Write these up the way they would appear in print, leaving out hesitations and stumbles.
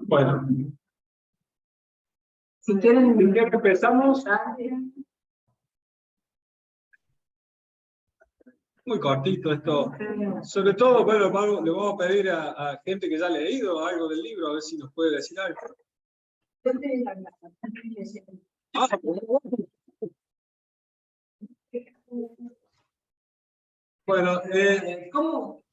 Bueno, Si quieren, empezamos. Muy cortito esto. Sobre todo, bueno, le vamos a pedir a gente que ya ha leído algo del libro, a ver si nos puede decir algo. Ah, bueno, ¿cómo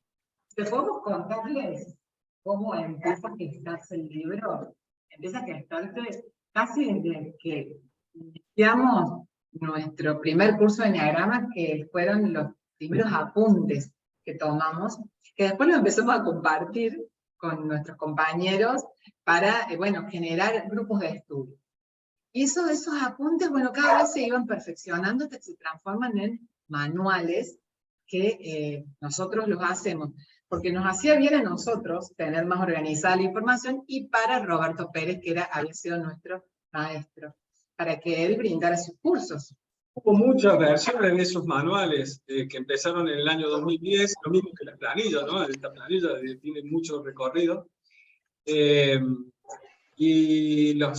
te podemos contarles cómo empieza a gestarse el libro? Empieza a gestarse casi desde que iniciamos nuestro primer curso de Enneagrama, que fueron los primeros apuntes que tomamos, que después los empezamos a compartir con nuestros compañeros para, bueno, generar grupos de estudio. Y esos apuntes, bueno, cada vez se iban perfeccionando hasta que se transforman en manuales que nosotros los hacemos, porque nos hacía bien a nosotros tener más organizada la información, y para Roberto Pérez, que había sido nuestro maestro, para que él brindara sus cursos. Hubo muchas versiones de esos manuales que empezaron en el año 2010, lo mismo que la planilla, ¿no? Esta planilla tiene mucho recorrido. Y la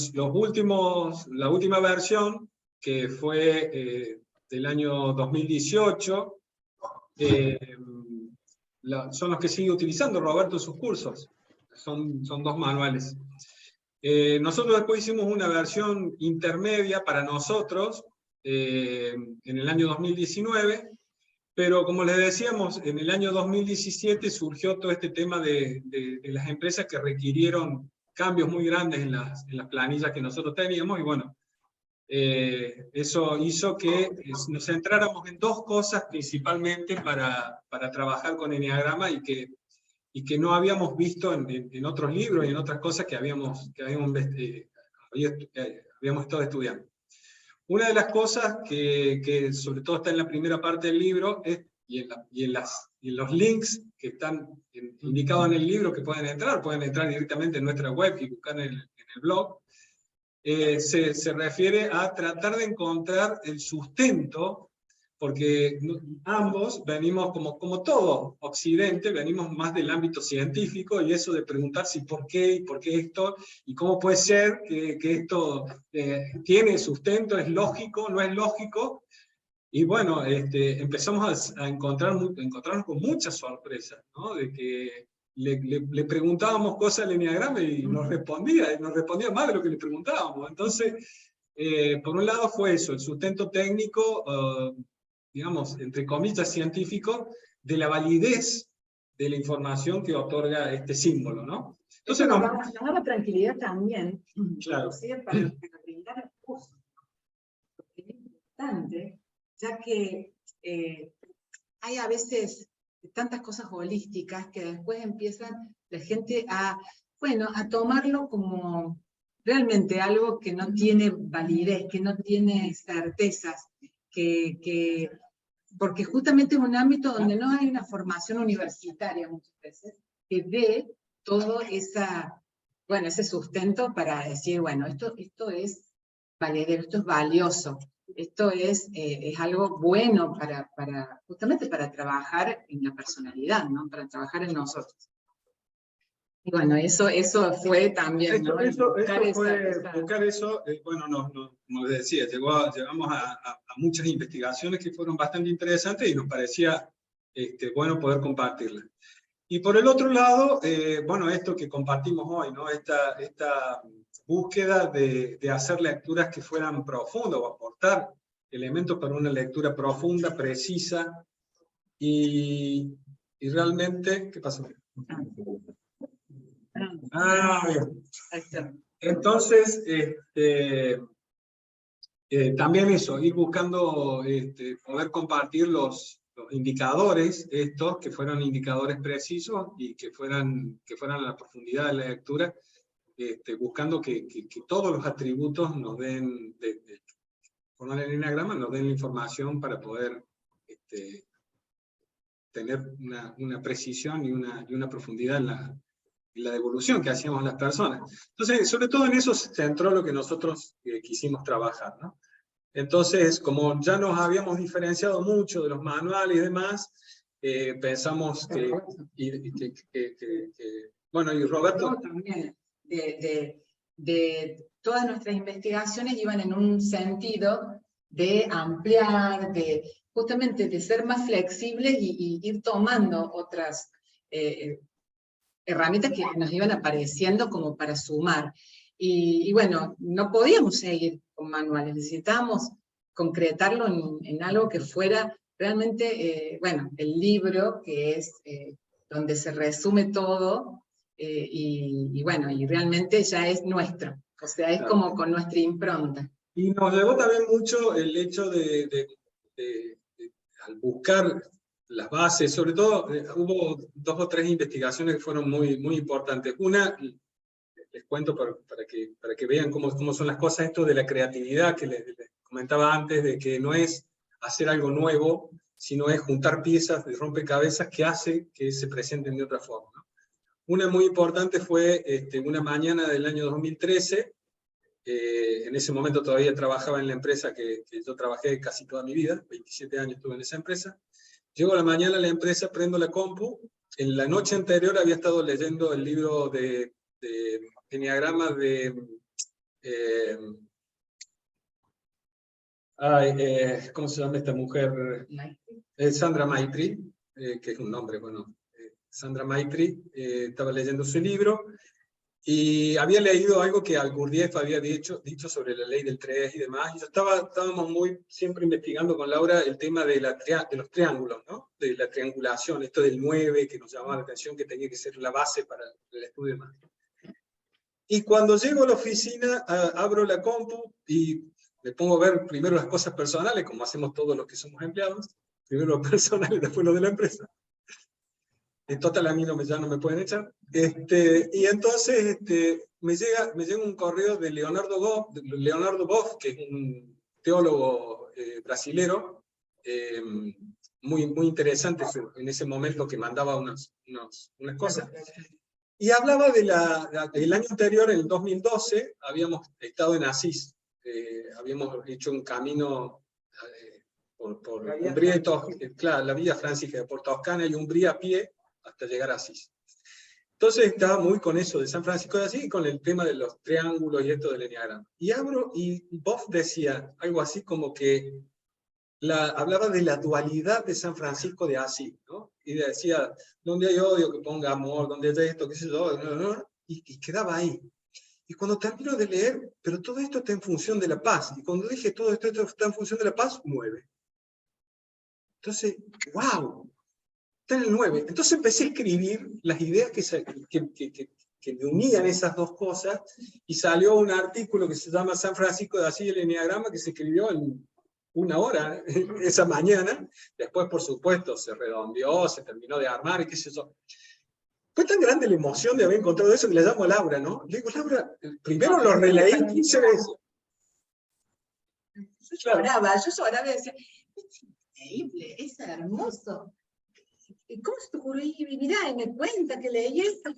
última versión, que fue del año 2018, son los que sigue utilizando Roberto en sus cursos. Son 2 manuales. Nosotros después hicimos una versión intermedia para nosotros en el año 2019, pero como les decíamos, en el año 2017 surgió todo este tema de las empresas que requirieron cambios muy grandes en las planillas que nosotros teníamos, y bueno, eso hizo que nos centráramos en 2 cosas principalmente para trabajar con Enneagrama, y que no habíamos visto en otros libros y en otras cosas que habíamos estado estudiando. Una de las cosas que sobre todo está en la primera parte del libro, y en los links que están indicados en el libro, que pueden entrar directamente en nuestra web y buscar en el blog, se refiere a tratar de encontrar el sustento, porque ambos venimos, como todo Occidente, venimos más del ámbito científico, y eso de preguntar si por qué esto, y cómo puede ser que esto tiene sustento, es lógico, no es lógico. Y bueno, empezamos a encontrarnos con muchas sorpresas, ¿no? De que le preguntábamos cosas al Enneagrama y nos respondía más de lo que le preguntábamos. Entonces, por un lado fue eso, el sustento técnico, digamos, entre comillas, científico, de la validez de la información que otorga este símbolo, ¿no? Entonces nos daba tranquilidad también, claro, para brindar el curso. Es importante, ya que hay a veces tantas cosas holísticas que después empiezan la gente a tomarlo como realmente algo que no tiene validez, que no tiene certezas, porque justamente es un ámbito donde no hay una formación universitaria muchas veces, que dé todo ese sustento para decir, bueno, esto es valedero, esto es valioso, esto es algo bueno justamente para trabajar en la personalidad, ¿no? Para trabajar en nosotros. Y bueno, eso fue también, ¿no? Buscar eso, bueno, como les decía, llegamos a muchas investigaciones que fueron bastante interesantes, y nos parecía bueno poder compartirlas. Y por el otro lado, bueno, esto que compartimos hoy, ¿no? Esta búsqueda de hacer lecturas que fueran profundas, o aportar elementos para una lectura profunda, precisa, y realmente, ¿qué pasó? Bien. Entonces, también eso, ir buscando poder compartir los indicadores, estos que fueran indicadores precisos y que fueran a la profundidad de la lectura, buscando que todos los atributos nos den, con el Enneagrama, nos den la información para poder tener una precisión y una profundidad en la devolución que hacíamos las personas. Entonces, sobre todo en eso se centró lo que nosotros quisimos trabajar, ¿no? Entonces, como ya nos habíamos diferenciado mucho de los manuales y demás, pensamos que, bueno, y Roberto... También, de todas nuestras investigaciones iban en un sentido de ampliar, justamente de ser más flexibles y ir tomando otras herramientas que nos iban apareciendo como para sumar. Y bueno, no podíamos seguir con manuales, necesitábamos concretarlo en algo que fuera realmente, bueno, el libro, que es donde se resume todo, y bueno, y realmente ya es nuestro, o sea, es como con nuestra impronta. Y nos llevó también mucho el hecho al buscar las bases, sobre todo hubo 2 o 3 investigaciones que fueron muy, muy importantes. Una, les cuento para que vean cómo son las cosas, esto de la creatividad que les comentaba antes, de que no es hacer algo nuevo, sino es juntar piezas de rompecabezas que hace que se presenten de otra forma, ¿no? Una muy importante fue una mañana del año 2013, en ese momento todavía trabajaba en la empresa que yo trabajé casi toda mi vida, 27 años estuve en esa empresa. Llego a la mañana a la empresa, prendo la compu, en la noche anterior había estado leyendo el libro de Enneagrama de... ¿cómo se llama esta mujer? Sandra Maitri, que es un nombre, bueno, Sandra Maitri, estaba leyendo su libro, y había leído algo que Gurdjieff había dicho sobre la ley del 3 y demás, y estábamos siempre investigando con Laura el tema de los triángulos, ¿no? De la triangulación, esto del 9, que nos llamaba la atención, que tenía que ser la base para el estudio de más. Y cuando llego a la oficina, abro la compu y me pongo a ver primero las cosas personales, como hacemos todos los que somos empleados, primero lo personal y después lo de la empresa. En total a mí ya no me pueden echar. Y entonces me llega un correo de Leonardo Boff, que es un teólogo brasilero, muy, muy interesante en ese momento, que mandaba unas cosas. Y hablaba del año anterior, en el 2012, habíamos estado en Asís. Habíamos hecho un camino por Umbría, claro, la Villa Francisca por Toscana y Umbría a pie, hasta llegar a Asís. Entonces estaba muy con eso de San Francisco de Asís y con el tema de los triángulos y esto del enneagrama. Y abro, y Boff decía algo así como que hablaba de la dualidad de San Francisco de Asís, ¿no? Y decía, donde hay odio, que ponga amor, donde hay esto, qué sé yo, y quedaba ahí. Y cuando termino de leer, pero todo esto está en función de la paz. Y cuando dije todo esto está en función de la paz, 9. Entonces, ¡wow! Está en el 9. Entonces empecé a escribir las ideas que me unían esas dos cosas, y salió un artículo que se llama San Francisco de Asís y el enneagrama, que se escribió en 1 hora esa mañana. Después, por supuesto, se redondeó, se terminó de armar y qué sé yo. Fue tan grande la emoción de haber encontrado eso que le llamo a Laura, ¿no? Le digo, Laura, primero lo releí 15 veces. Yo lloraba y decía, es increíble, es hermoso. ¿Cómo se te ocurrió? Y mirá, y me cuenta que leí esto.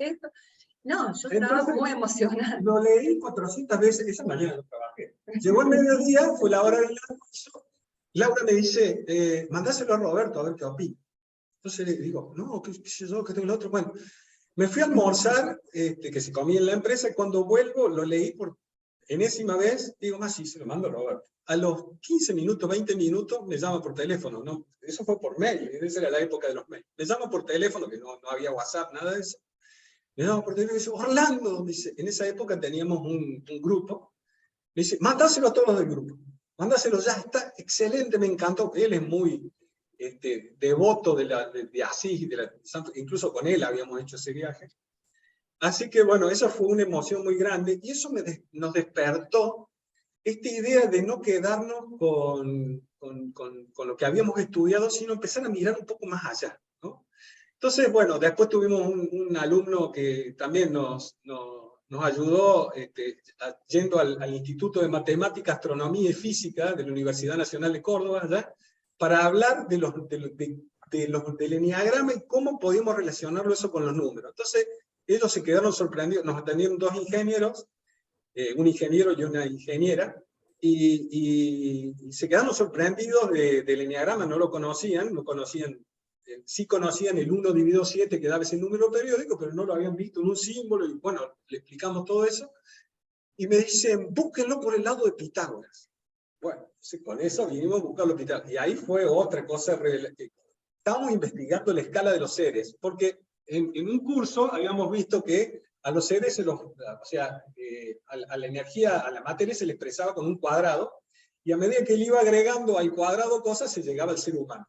No, yo estaba muy emocionada. Lo leí 400 veces, esa mañana lo trabajé. Llegó el mediodía, fue la hora del almuerzo. Laura me dice, mandáselo a Roberto a ver qué opina. Entonces le digo, no, qué sé yo, que tengo el otro. Bueno, me fui a almorzar, que se comía en la empresa, y cuando vuelvo lo leí por enésima vez, digo, más sí, se lo mando a Roberto. A los 15 minutos, 20 minutos, me llama por teléfono, ¿no? Eso fue por mail, esa era la época de los mails. Me llama por teléfono, que no había WhatsApp, nada de eso. Me llama por teléfono y dice, Orlando, dice, en esa época teníamos un grupo, me dice, mandáselo a todos los del grupo, mandáselo ya, está excelente, me encantó. Él es muy devoto de Asís, incluso con él habíamos hecho ese viaje. Así que bueno, esa fue una emoción muy grande, y eso nos despertó esta idea de no quedarnos con lo que habíamos estudiado, sino empezar a mirar un poco más allá, ¿no? Entonces, bueno, después tuvimos un alumno que también nos ayudó yendo al Instituto de Matemática, Astronomía y Física de la Universidad Nacional de Córdoba, ¿ya? Para hablar del enneagrama y cómo podíamos relacionarlo eso con los números. Entonces, ellos se quedaron sorprendidos, nos atendieron 2 ingenieros, un ingeniero y una ingeniera, y se quedaron sorprendidos del enneagrama, no conocían sí conocían el 1 dividido 7 que daba ese número periódico, pero no lo habían visto en un símbolo, y bueno, le explicamos todo eso, y me dicen, búsquenlo por el lado de Pitágoras. Bueno, entonces con eso vinimos a buscarlo Pitágoras, y ahí fue otra cosa, estábamos investigando la escala de los seres, porque en un curso habíamos visto que a los seres, o sea, a la energía, a la materia se le expresaba con un cuadrado, y a medida que él iba agregando al cuadrado cosas, se llegaba al ser humano.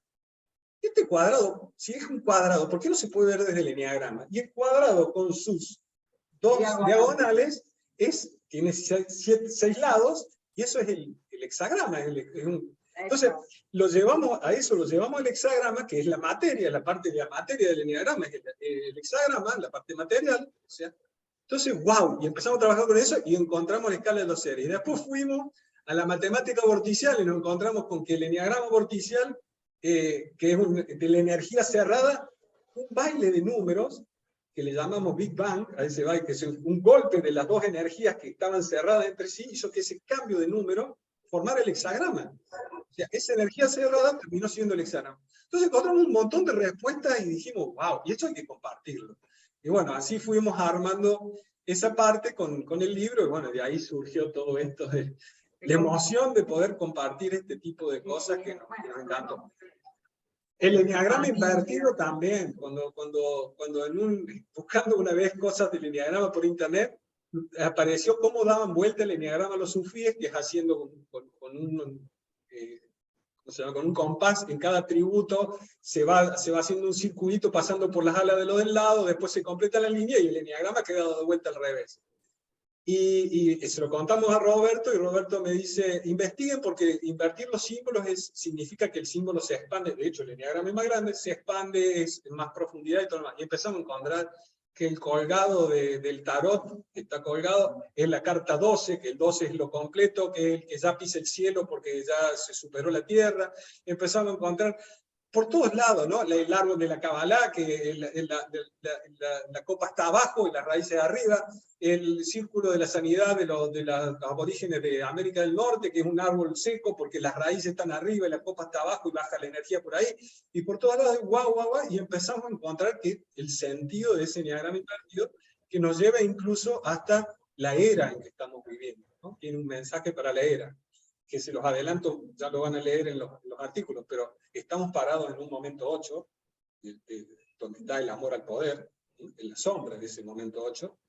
Este cuadrado, si es un cuadrado, ¿por qué no se puede ver desde el eneagrama? Y el cuadrado con sus dos diagonales tiene 6 lados, y eso es el hexagrama. Entonces, lo llevamos al hexagrama, que es la materia, la parte de la materia del eneagrama, es el hexagrama, la parte material. O sea, entonces, wow, y empezamos a trabajar con eso y encontramos la escala de los seres. Y después fuimos a la matemática vorticial y nos encontramos con que el eneagrama vorticial, que es de la energía cerrada, un baile de números, que le llamamos Big Bang, a ese baile, que es un golpe de las dos energías que estaban cerradas entre sí, hizo que ese cambio de número formara el hexagrama. O sea, esa energía cerrada terminó siendo el hexagrama. Entonces encontramos un montón de respuestas y dijimos, wow, y esto hay que compartirlo. Y bueno, así fuimos armando esa parte con el libro, y bueno, de ahí surgió todo esto de la emoción de poder compartir este tipo de cosas que nos encantó. El eneagrama invertido también, cuando buscando una vez cosas del eneagrama por internet, apareció cómo daban vuelta el eneagrama a los sufíes, que es haciendo con un compás en cada tributo, se va haciendo un circuito pasando por las alas de lo del lado, después se completa la línea y el eneagrama queda dado vuelta al revés. Y se lo contamos a Roberto, y Roberto me dice, investiguen, porque invertir los símbolos significa que el símbolo se expande. De hecho, el eneagrama es más grande, se expande, es en más profundidad y todo lo demás. Y empezamos a encontrar que el colgado del tarot, que está colgado, es la carta 12, que el 12 es lo completo, que es el que ya pisa el cielo porque ya se superó la tierra. Empezamos a encontrar por todos lados, ¿no? El árbol de la Kabbalah, que la copa está abajo y las raíces arriba, el círculo de la sanidad de los aborígenes de América del Norte, que es un árbol seco porque las raíces están arriba y la copa está abajo y baja la energía por ahí, y por todos lados, guau, y empezamos a encontrar que el sentido de ese eneagrama invertido, que nos lleva incluso hasta la era en que estamos viviendo, ¿no? Tiene un mensaje para la era, que se los adelanto, ya lo van a leer en los artículos, pero estamos parados en un momento 8, donde está el amor al poder, en la sombra de ese momento 8.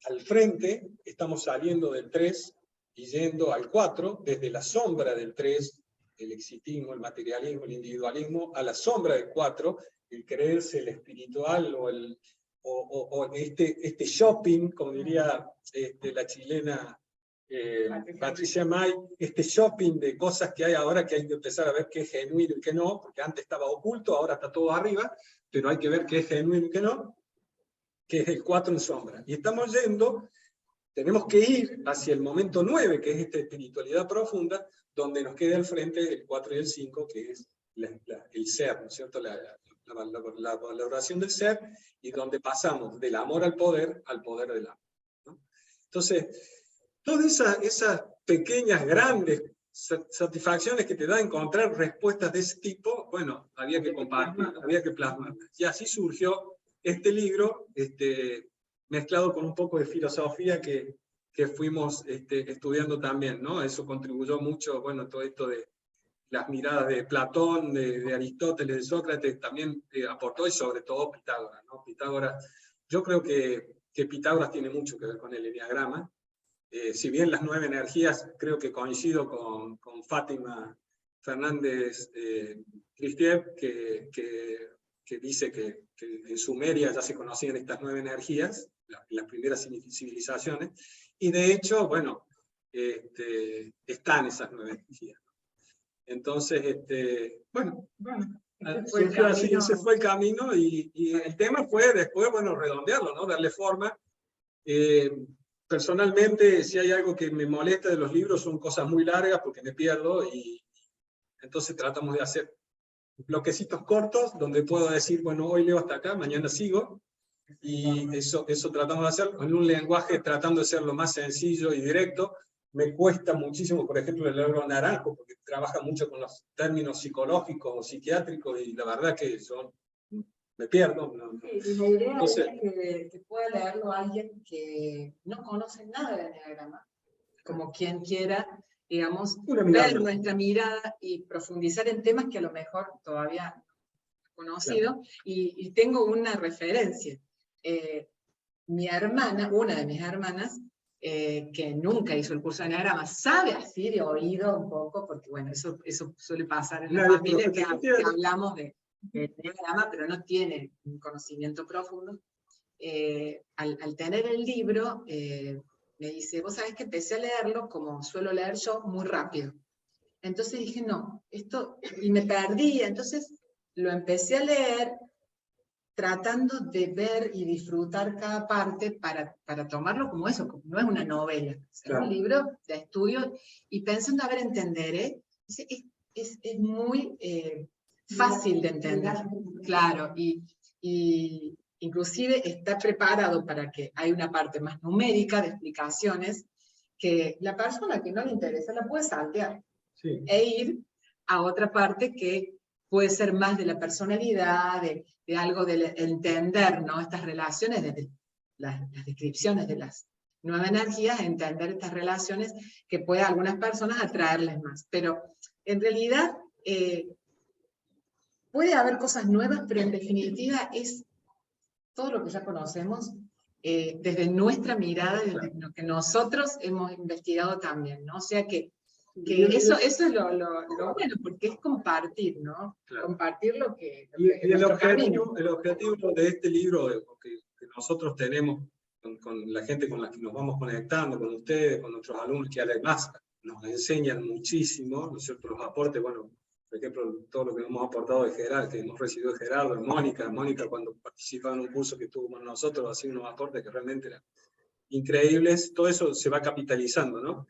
Al frente estamos saliendo del 3 y yendo al 4, desde la sombra del 3, el exitismo, el materialismo, el individualismo, a la sombra del 4, el creerse el espiritual o este shopping, como diría la chilena Patricia May, este shopping de cosas que hay ahora, que hay que empezar a ver qué es genuino y qué no, porque antes estaba oculto, ahora está todo arriba, pero hay que ver qué es genuino y qué no, que es el 4 en sombra. Y estamos yendo, tenemos que ir hacia el momento 9, que es esta espiritualidad profunda, donde nos queda al frente el 4 y el 5, que es el ser, ¿no es cierto? La valoración del ser, y donde pasamos del amor al poder del amor, ¿no? Entonces, todas esas pequeñas, grandes satisfacciones que te da encontrar respuestas de ese tipo, bueno, había que compartir, había que plasmar. Y así surgió este libro, mezclado con un poco de filosofía que fuimos estudiando también, ¿no? Eso contribuyó mucho, bueno, todo esto de las miradas de Platón, de Aristóteles, de Sócrates, también aportó, y sobre todo Pitágoras, ¿no? Pitágoras, yo creo que Pitágoras tiene mucho que ver con el eneagrama. Si bien las 9 energías, creo que coincido con Fátima Fernández Cristiev, que dice que en Sumeria ya se conocían estas 9 energías, las primeras civilizaciones, y de hecho, bueno, están esas 9 energías. Entonces, bueno, ese fue el camino, y el tema fue después, bueno, redondearlo, ¿no? Darle forma. Personalmente, si hay algo que me molesta de los libros, son cosas muy largas porque me pierdo, y entonces tratamos de hacer bloquecitos cortos donde puedo decir, bueno, hoy leo hasta acá, mañana sigo, y eso tratamos de hacer en un lenguaje tratando de ser lo más sencillo y directo, me cuesta muchísimo, por ejemplo, el libro Naranjo, porque trabaja mucho con los términos psicológicos o psiquiátricos, y la verdad que yo me pierdo. Sí, y la idea Entonces, es que pueda leerlo alguien que no conoce nada de enneagrama, como quien quiera, digamos, ver nuestra mirada y profundizar en temas que a lo mejor todavía no he conocido, claro. Y tengo una referencia. Mi hermana, una de mis hermanas, que nunca hizo el curso de enneagrama, sabe así de oído un poco, porque bueno, eso suele pasar en la familia, que hablamos de enneagrama, pero no tiene un conocimiento profundo. Al tener el libro, me dice, vos sabés que empecé a leerlo, como suelo leer yo, muy rápido. Entonces dije, no, esto, y me perdí, entonces lo empecé a leer, tratando de ver y disfrutar cada parte para tomarlo como eso, como no es una novela, es claro. Un libro de estudio, y pensando, a ver, entenderé, es muy fácil de entender, claro, y inclusive está preparado para que hay una parte más numérica de explicaciones, que la persona que no le interesa la puede saltear, sí. E ir a otra parte que puede ser más de la personalidad, de algo de entender, ¿no? Estas relaciones, desde las descripciones de las 9 energías, entender estas relaciones que puede a algunas personas atraerles más. Pero en realidad puede haber cosas nuevas, pero en definitiva es todo lo que ya conocemos desde nuestra mirada, desde lo que nosotros hemos investigado también, ¿no? O sea que eso es lo bueno, porque es compartir, ¿no? Claro. Compartir lo que y el objetivo de este libro que nosotros tenemos con la gente con la que nos vamos conectando, con ustedes, con nuestros alumnos, que además nos enseñan muchísimo, ¿no es cierto? Los aportes, bueno, por ejemplo, todo lo que hemos aportado de Gerardo, que hemos recibido de Gerardo, de Mónica. Mónica, cuando participaba en un curso que tuvo con nosotros, hacía unos aportes que realmente eran increíbles. Todo eso se va capitalizando, ¿no?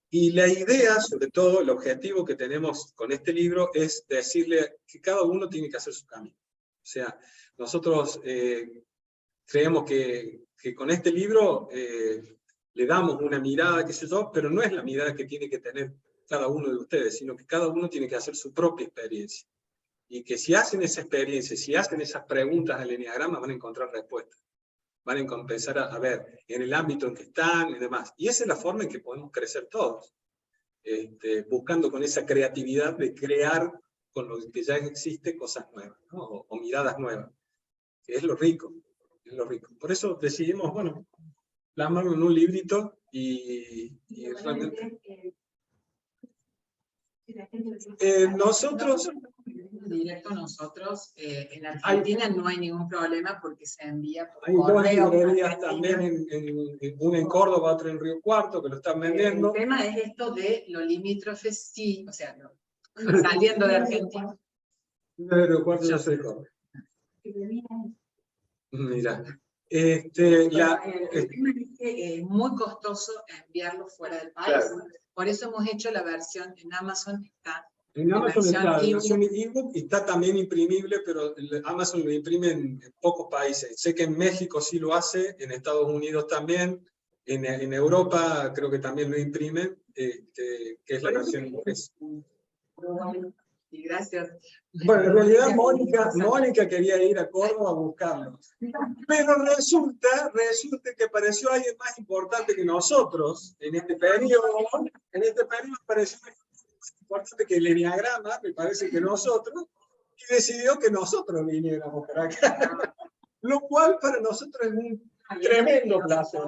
Y la idea, sobre todo, el objetivo que tenemos con este libro es decirle que cada uno tiene que hacer su camino. O sea, nosotros creemos que con este libro le damos una mirada, qué sé yo, pero no es la mirada que tiene que tener cada uno de ustedes, sino que cada uno tiene que hacer su propia experiencia. Y que si hacen esa experiencia, si hacen esas preguntas al enneagrama, van a encontrar respuestas. Van a empezar a ver en el ámbito en que están y demás. Y esa es la forma en que podemos crecer todos. Buscando con esa creatividad de crear con lo que ya existe cosas nuevas, ¿no? o miradas nuevas. Que es lo rico. Es lo rico. Por eso decidimos, bueno, plasmarlo en un librito y realmente... nosotros... Directo nosotros, en Argentina no hay ningún problema porque se envía por correo. Hay 2 librerías también, una en Córdoba, otra en Río Cuarto, que lo están vendiendo. El tema es esto de los limítrofes, sí, o sea, saliendo de Argentina. De Río Cuarto yo soy de Córdoba. Mira. El tema es que es muy costoso enviarlo fuera del país. Claro. Por eso hemos hecho la versión en Amazon, está en Amazon está la versión ebook y está también imprimible, pero Amazon lo imprime en pocos países. Sé que en México sí lo hace, en Estados Unidos también, en Europa creo que también lo imprimen, que es la versión inglesa. Y gracias. Bueno, en realidad Mónica quería ir a Córdoba a buscarlo. Pero resulta que apareció alguien más importante que nosotros en este periodo. En este periodo apareció más importante que el enneagrama, me parece que nosotros, y decidió que nosotros viniéramos para acá. Lo cual para nosotros es un tremendo placer.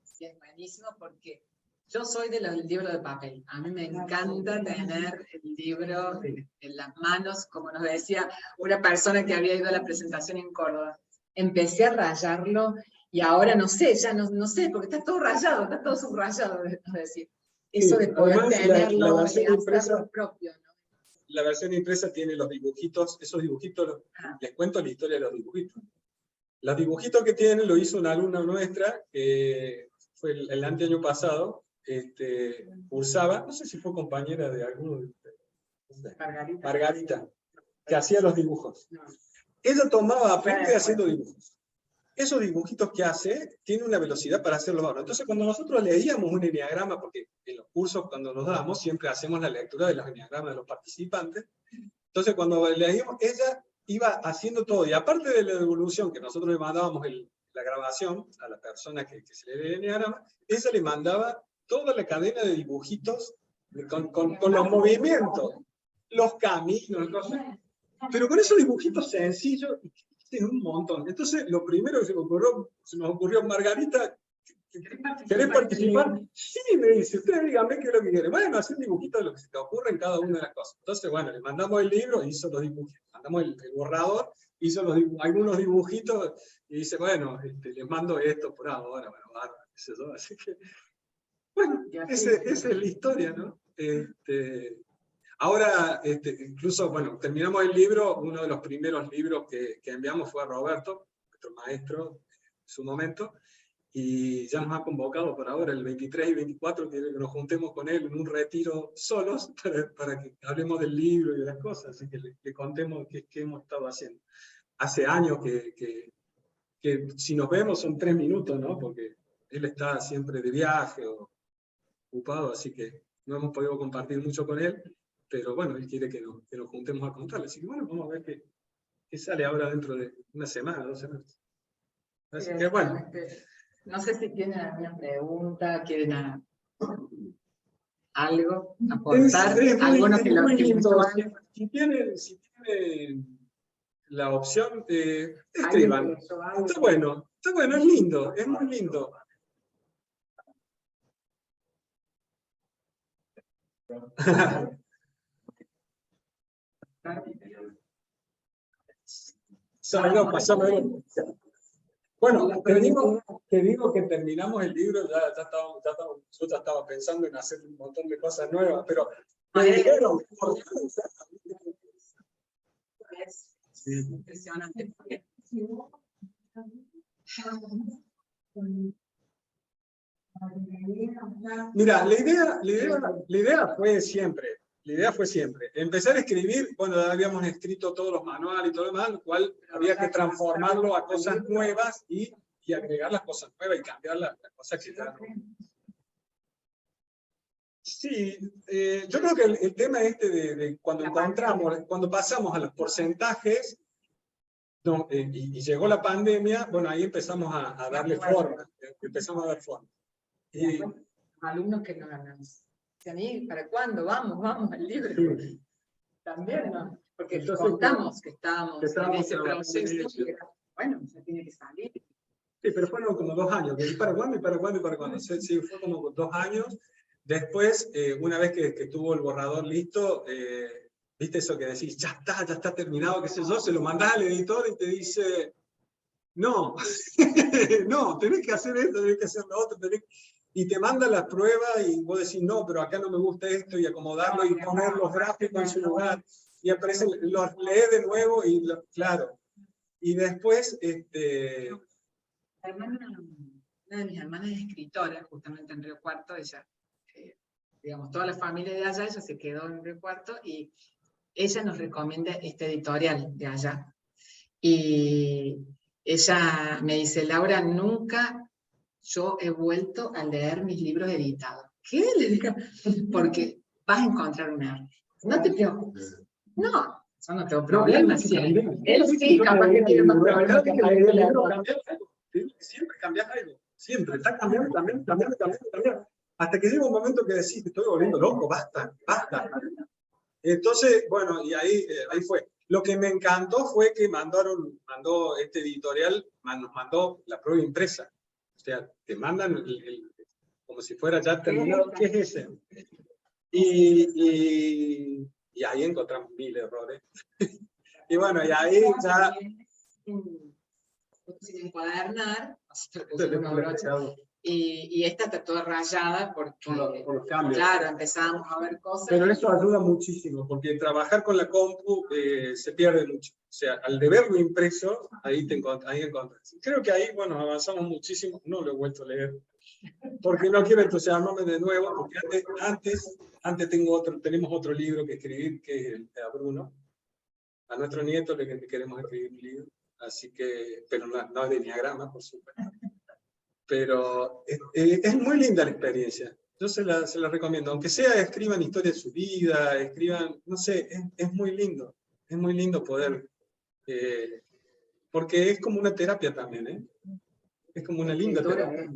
Sí, es buenísimo porque yo soy de los libros de papel. A mí me encanta tener el libro en las manos, como nos decía una persona que había ido a la presentación en Córdoba. Empecé a rayarlo y ahora no sé, ya no sé, porque está todo rayado, está todo subrayado, es decir. Eso de poder tenerlo, de hacerlo propio, ¿no? La versión impresa tiene los dibujitos, esos dibujitos, les cuento la historia de los dibujitos. Los dibujitos que tienen lo hizo una alumna nuestra, que fue el anteaño pasado, cursaba, no sé si fue compañera de alguno de ustedes, Margarita, que hacía los dibujos. Ella tomaba apuntes haciendo dibujos. esos dibujitos que hace, tiene una velocidad para hacerlos ahora. Entonces, cuando nosotros leíamos un enneagrama, porque en los cursos cuando nos damos, siempre hacemos la lectura de los enneagramas de los participantes, entonces cuando leíamos, ella iba haciendo todo, y aparte de la devolución, que nosotros le mandábamos la grabación a la persona que se le lee el enneagrama, ella le mandaba toda la cadena de dibujitos con los movimientos, los caminos, pero con esos dibujitos sencillos, tiene un montón. Entonces, lo primero que se nos ocurrió, Margarita, ¿querés participar? Sí, me dice, ustedes díganme qué es lo que quieren. Bueno, hacer dibujitos de lo que se te ocurre en cada una de las cosas. Entonces, bueno, le mandamos el libro, hizo los dibujitos. Mandamos el borrador, hizo algunos dibujitos, y dice, bueno, les mando esto por ahora, bueno, bárbaro, qué sé yo. Así que, bueno, esa es la historia, ¿no? Ahora, incluso, bueno, terminamos el libro, uno de los primeros libros que enviamos fue a Roberto, nuestro maestro en su momento, y ya nos ha convocado por ahora, el 23 y 24, que nos juntemos con él en un retiro solos, para que hablemos del libro y de las cosas, así que le contemos qué hemos estado haciendo. Hace años que si nos vemos son 3 minutos, ¿no? Porque él está siempre de viaje o ocupado, así que no hemos podido compartir mucho con él, pero bueno, él quiere que nos juntemos a contarle. Así que bueno, vamos a ver qué sale ahora dentro de una semana, 2 semanas. Así que bueno. No sé si tienen alguna pregunta, quieren algo, aportar, algunos que lo si tienen la opción, escriban. Está bueno, es lindo, es muy lindo. Bueno, te digo que terminamos el libro, yo ya estaba pensando en hacer un montón de cosas nuevas, pero me dijeron, es impresionante. Mira, la idea fue siempre, empezar a escribir, bueno, ya habíamos escrito todos los manuales y todo lo demás, lo cual había que transformarlo a cosas nuevas y agregar las cosas nuevas y cambiar las cosas que ya no. Sí, yo creo que el tema de cuando pasamos a los porcentajes, no, y llegó la pandemia, bueno, ahí empezamos a darle forma, Y, alumnos que no decían, ¿y para cuándo? Vamos al libro. Sí. También, ¿no? Porque entonces, contamos que estábamos en ese proceso, bueno, ya tiene que salir. Sí, pero fueron como 2 años, ¿y para cuándo? Sí, fue como 2 años. Después, una vez que estuvo el borrador listo, viste eso que decís, ya está terminado, qué sé yo, se lo mandás al editor y te dice, no, no, tenés que hacer esto, tenés que hacer lo otro, y te manda las pruebas y vos decís, no, pero acá no me gusta esto, y acomodarlo y poner los gráficos en su lugar, y aparecen, los lees de nuevo, claro. Y después, una de mis hermanas es escritora, justamente en Río Cuarto, ella, digamos, toda la familia de allá, ella se quedó en Río Cuarto, y ella nos recomienda este editorial de allá. Y ella me dice, Laura, nunca yo he vuelto a leer mis libros editados. ¿Qué? Le digo, porque vas a encontrar un error. No te preocupes. No, yo no tengo problemas. Sí. Él sí, capaz que tiene más problemas que siempre cambias algo. Siempre, está cambiando, cambiando. Hasta que llega un momento que decís, te estoy volviendo loco, basta. Entonces, bueno, y ahí fue. Lo que me encantó fue que mandó este editorial, nos mandó la prueba impresa. O sea, te mandan como si fuera ya terminado. ¿Qué es ese? Y ahí encontramos 1000 errores. Y bueno, y ahí ya... Sin encuadernar, y esta está toda rayada porque, por los cambios. Claro, empezamos a ver cosas. Pero eso ayuda muchísimo, porque trabajar con la compu se pierde mucho. O sea, al de verlo impreso, ahí encuentras. Creo que ahí, bueno, avanzamos muchísimo. No lo he vuelto a leer, porque no quiero entusiasmarme de nuevo, porque antes tenemos otro libro que escribir, que es el de Bruno. A nuestro nieto le queremos escribir un libro. así que, pero no de Enneagrama, por supuesto. Pero es muy linda la experiencia. Yo se la recomiendo. Aunque sea, escriban historia de su vida, escriban, no sé, es muy lindo. Es muy lindo poder, porque es como una terapia también, ¿eh? Es como una linda terapia.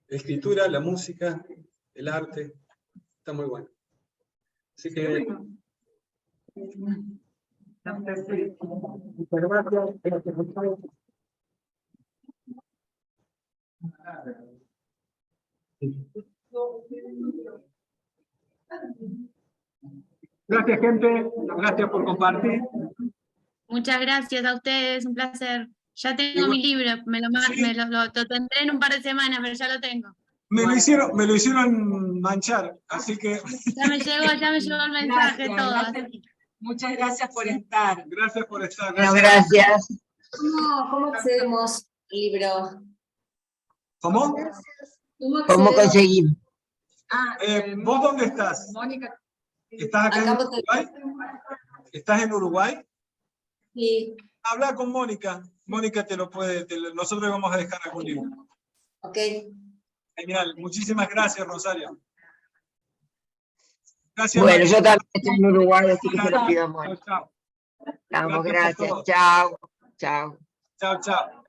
La escritura, la música, el arte, está muy bueno. Así que... Gracias, gente. Gracias por compartir. Muchas gracias a ustedes, un placer. Ya tengo mi libro, lo tendré en un par de semanas, pero ya lo tengo. Me lo hicieron manchar, así que... Ya me llegó el mensaje, todo. Gracias. Muchas gracias por estar. Gracias por estar. Bueno, gracias. ¿Cómo accedemos al libro? ¿Cómo? ¿Cómo conseguimos? ¿Vos dónde estás? Mónica. ¿Estás acá en Uruguay? ¿Estás en Uruguay? Sí. Habla con Mónica. Mónica te lo puede, nosotros vamos a dejar algún libro. Ok. Genial. Muchísimas gracias, Rosario. Gracias. Bueno, María. yo también estoy en Uruguay, así que se lo pido a Mónica. Chao. Vamos, Gracias por gracias. todo. Chao. Chao. Chao, chao.